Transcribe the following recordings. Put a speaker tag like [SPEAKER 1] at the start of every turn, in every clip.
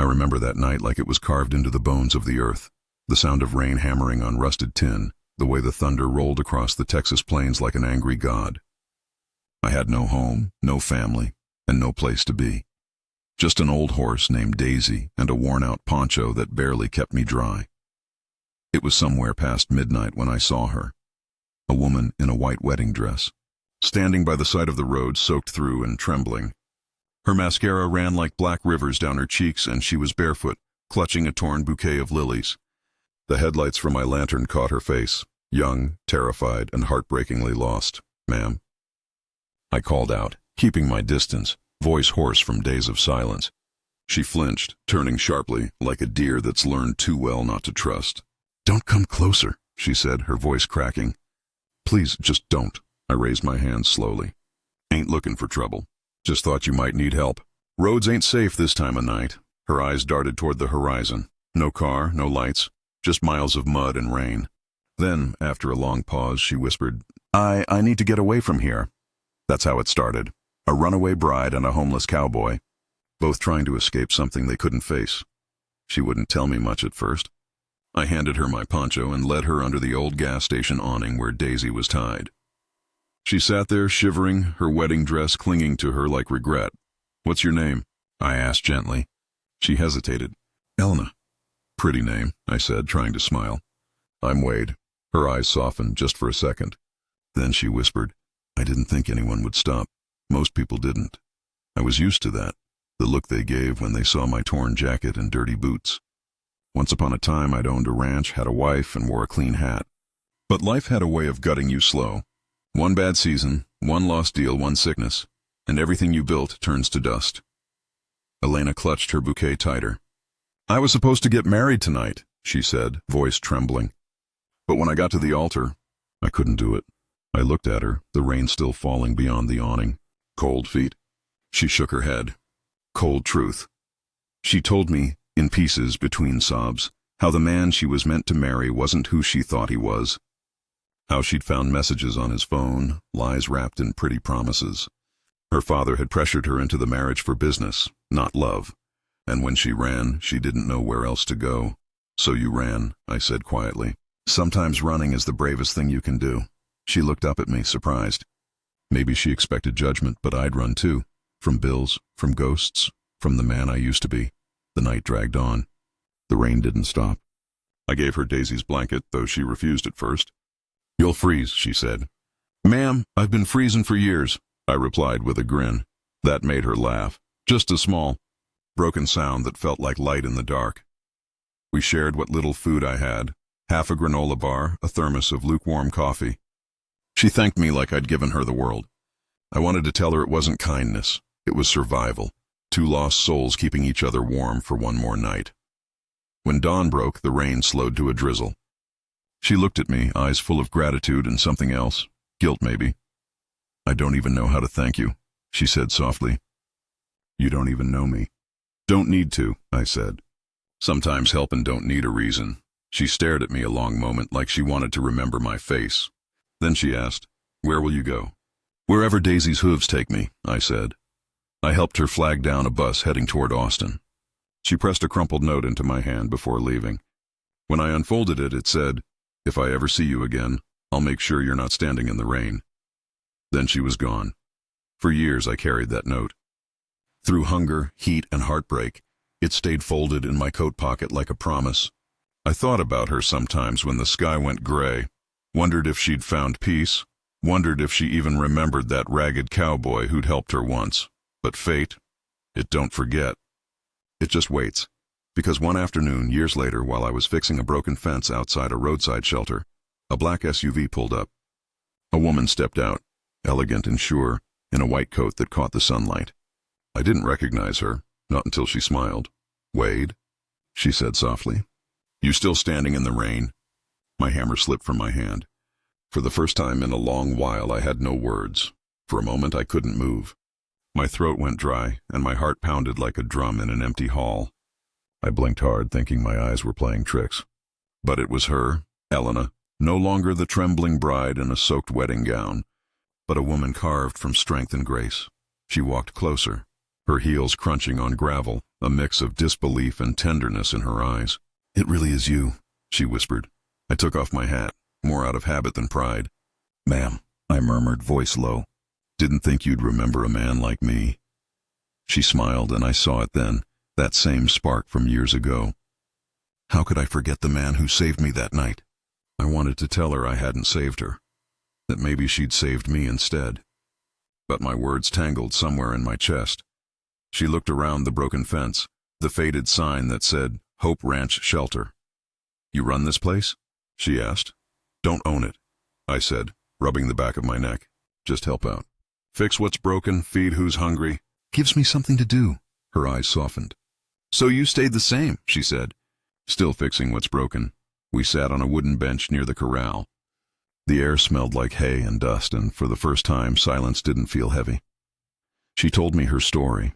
[SPEAKER 1] remember that night like it was carved into the bones of the earth. The sound of rain hammering on rusted tin, the way the thunder rolled across the Texas plains like an angry god. I had no home, no family, and no place to be. Just an old horse named Daisy and a worn-out poncho that barely kept me dry. It was somewhere past midnight when I saw her, a woman in a white wedding dress, standing by the side of the road, soaked through and trembling. Her mascara ran like black rivers down her cheeks, and she was barefoot, clutching a torn bouquet of lilies. The headlights from my lantern caught her face, young, terrified, and heartbreakingly lost. "Ma'am." I called out, keeping my distance, voice hoarse from days of silence. She flinched, turning sharply, like a deer that's learned too well not to trust. "Don't come closer," she said, her voice cracking. "Please, just don't." I raised my hand slowly. "Ain't looking for trouble. Just thought you might need help. Roads ain't safe this time of night." Her eyes darted toward the horizon. No car, no lights, just miles of mud and rain. Then, after a long pause, she whispered, I need to get away from here." That's how it started. A runaway bride and a homeless cowboy, both trying to escape something they couldn't face. She wouldn't tell me much at first. I handed her my poncho and led her under the old gas station awning where Daisy was tied. She sat there shivering, her wedding dress clinging to her like regret. "What's your name?" I asked gently. She hesitated. "Elena." "Pretty name," I said, trying to smile. "I'm Wade." Her eyes softened just for a second. Then she whispered, "I didn't think anyone would stop. Most people didn't. I was used to that, the look they gave when they saw my torn jacket and dirty boots. Once upon a time I'd owned a ranch, had a wife, and wore a clean hat. But life had a way of gutting you slow. One bad season, one lost deal, one sickness, and everything you built turns to dust." Elena clutched her bouquet tighter. "I was supposed to get married tonight," she said, voice trembling. "But when I got to the altar, I couldn't do it." I looked at her, the rain still falling beyond the awning. "Cold feet?" She shook her head. "Cold truth." She told me, in pieces between sobs, how the man she was meant to marry wasn't who she thought he was. How she'd found messages on his phone, lies wrapped in pretty promises. Her father had pressured her into the marriage for business, not love. And when she ran, she didn't know where else to go. "So you ran," I said quietly. "Sometimes running is the bravest thing you can do." She looked up at me, surprised. Maybe she expected judgment, but I'd run too. From bills, from ghosts, from the man I used to be. The night dragged on. The rain didn't stop. I gave her Daisy's blanket, though she refused at first. "You'll freeze," she said. "Ma'am, I've been freezing for years," I replied with a grin. That made her laugh. Just a small, broken sound that felt like light in the dark. We shared what little food I had, half a granola bar, a thermos of lukewarm coffee. She thanked me like I'd given her the world. I wanted to tell her it wasn't kindness, it was survival. Two lost souls keeping each other warm for one more night. When dawn broke, the rain slowed to a drizzle. She looked at me, eyes full of gratitude and something else, guilt maybe. "I don't even know how to thank you," she said softly. "You don't even know me." "Don't need to," I said. "Sometimes helping don't need a reason." She stared at me a long moment like she wanted to remember my face. Then she asked, "Where will you go?" "Wherever Daisy's hooves take me," I said. I helped her flag down a bus heading toward Austin. She pressed a crumpled note into my hand before leaving. When I unfolded it, it said, "If I ever see you again, I'll make sure you're not standing in the rain." Then she was gone. For years I carried that note. Through hunger, heat, and heartbreak, it stayed folded in my coat pocket like a promise. I thought about her sometimes when the sky went gray, wondered if she'd found peace, wondered if she even remembered that ragged cowboy who'd helped her once. But fate, it don't forget. It just waits. Because one afternoon, years later, while I was fixing a broken fence outside a roadside shelter, a black SUV pulled up. A woman stepped out, elegant and sure, in a white coat that caught the sunlight. I didn't recognize her, not until she smiled. "Wade," she said softly. "You still standing in the rain?" My hammer slipped from my hand. For the first time in a long while, I had no words. For a moment, I couldn't move. My throat went dry, and my heart pounded like a drum in an empty hall. I blinked hard, thinking my eyes were playing tricks. But it was her, Elena, no longer the trembling bride in a soaked wedding gown, but a woman carved from strength and grace. She walked closer, her heels crunching on gravel, a mix of disbelief and tenderness in her eyes. "It really is you," she whispered. I took off my hat, more out of habit than pride. "Ma'am," I murmured, voice low. "Didn't think you'd remember a man like me." She smiled, and I saw it then, that same spark from years ago. How could I forget the man who saved me that night? I wanted to tell her I hadn't saved her, that maybe she'd saved me instead. But my words tangled somewhere in my chest. She looked around the broken fence, the faded sign that said, Hope Ranch Shelter. "You run this place?" she asked. "Don't own it," I said, rubbing the back of my neck. "Just help out. Fix what's broken, feed who's hungry. Gives me something to do." Her eyes softened. "So you stayed the same," she said. Still fixing what's broken. We sat on a wooden bench near the corral. The air smelled like hay and dust, and for the first time, silence didn't feel heavy. She told me her story,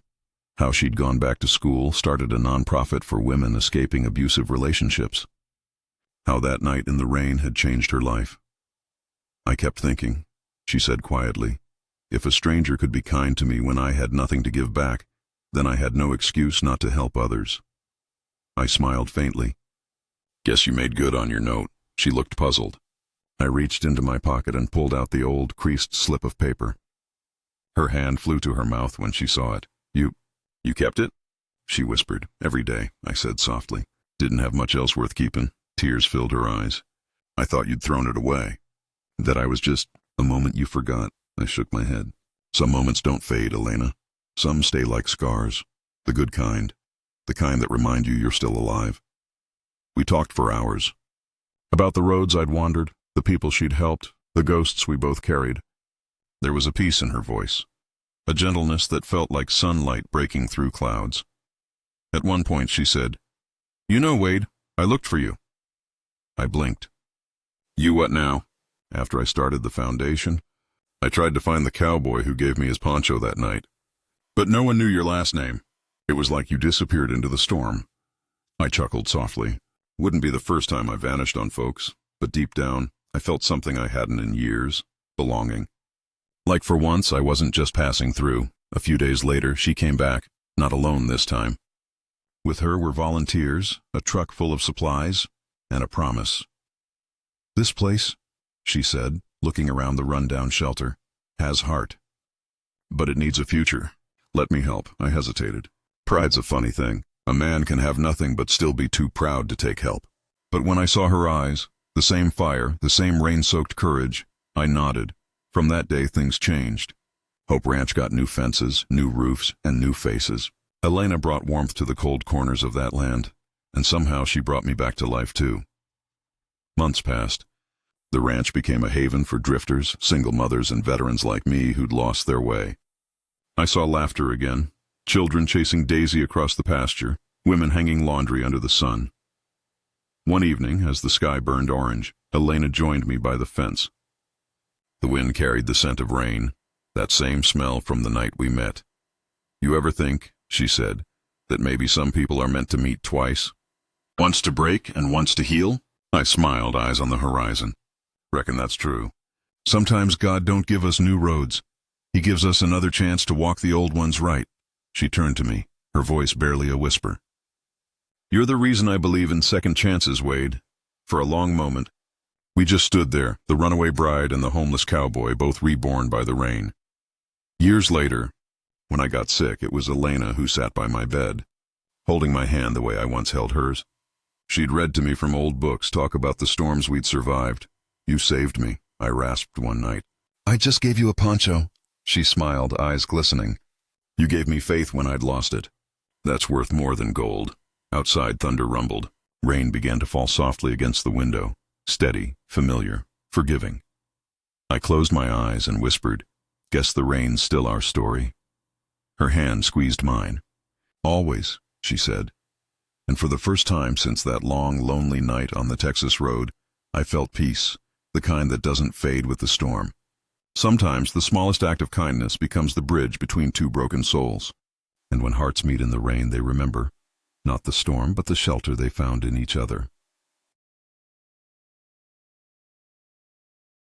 [SPEAKER 1] how she'd gone back to school, started a nonprofit for women escaping abusive relationships, how that night in the rain had changed her life. "I kept thinking," she said quietly, "if a stranger could be kind to me when I had nothing to give back, then I had no excuse not to help others." I smiled faintly. "Guess you made good on your note." She looked puzzled. I reached into my pocket and pulled out the old, creased slip of paper. Her hand flew to her mouth when she saw it. You kept it?" she whispered. "Every day," I said softly. "Didn't have much else worth keeping." Tears filled her eyes. "I thought you'd thrown it away. That I was just a moment you forgot." I shook my head. "Some moments don't fade, Elena. Some stay like scars. The good kind. The kind that remind you you're still alive." We talked for hours. About the roads I'd wandered, the people she'd helped, the ghosts we both carried. There was a peace in her voice, a gentleness that felt like sunlight breaking through clouds. At one point she said, "You know, Wade, I looked for you." I blinked. "You what now?" After I started the foundation, I tried to find the cowboy who gave me his poncho that night. But no one knew your last name. It was like you disappeared into the storm. I chuckled softly. Wouldn't be the first time I vanished on folks, but deep down, I felt something I hadn't in years, belonging. Like for once, I wasn't just passing through. A few days later, she came back, not alone this time. With her were volunteers, a truck full of supplies, and a promise. "This place," she said, looking around the rundown shelter, "has heart. But it needs a future. Let me help." I hesitated. Pride's a funny thing. A man can have nothing but still be too proud to take help. But when I saw her eyes, the same fire, the same rain-soaked courage, I nodded. From that day, things changed. Hope Ranch got new fences, new roofs, and new faces. Elena brought warmth to the cold corners of that land, and somehow she brought me back to life too. Months passed. The ranch became a haven for drifters, single mothers, and veterans like me who'd lost their way. I saw laughter again, children chasing Daisy across the pasture, women hanging laundry under the sun. One evening, as the sky burned orange, Elena joined me by the fence. The wind carried the scent of rain, that same smell from the night we met. "You ever think," she said, "that maybe some people are meant to meet twice? Once to break and once to heal?" I smiled, eyes on the horizon. "Reckon that's true. Sometimes God don't give us new roads. He gives us another chance to walk the old ones right." She turned to me, her voice barely a whisper. "You're the reason I believe in second chances, Wade." For a long moment, we just stood there, the runaway bride and the homeless cowboy, both reborn by the rain. Years later, when I got sick, it was Elena who sat by my bed, holding my hand the way I once held hers. She'd read to me from old books, talk about the storms we'd survived. "You saved me," I rasped one night. "I just gave you a poncho." She smiled, eyes glistening. "You gave me faith when I'd lost it. That's worth more than gold." Outside, thunder rumbled. Rain began to fall softly against the window. Steady, familiar, forgiving. I closed my eyes and whispered, "Guess the rain's still our story." Her hand squeezed mine. "Always," she said. And for the first time since that long, lonely night on the Texas road, I felt peace, the kind that doesn't fade with the storm. Sometimes the smallest act of kindness becomes the bridge between two broken souls. And when hearts meet in the rain, they remember, not the storm, but the shelter they found in each other.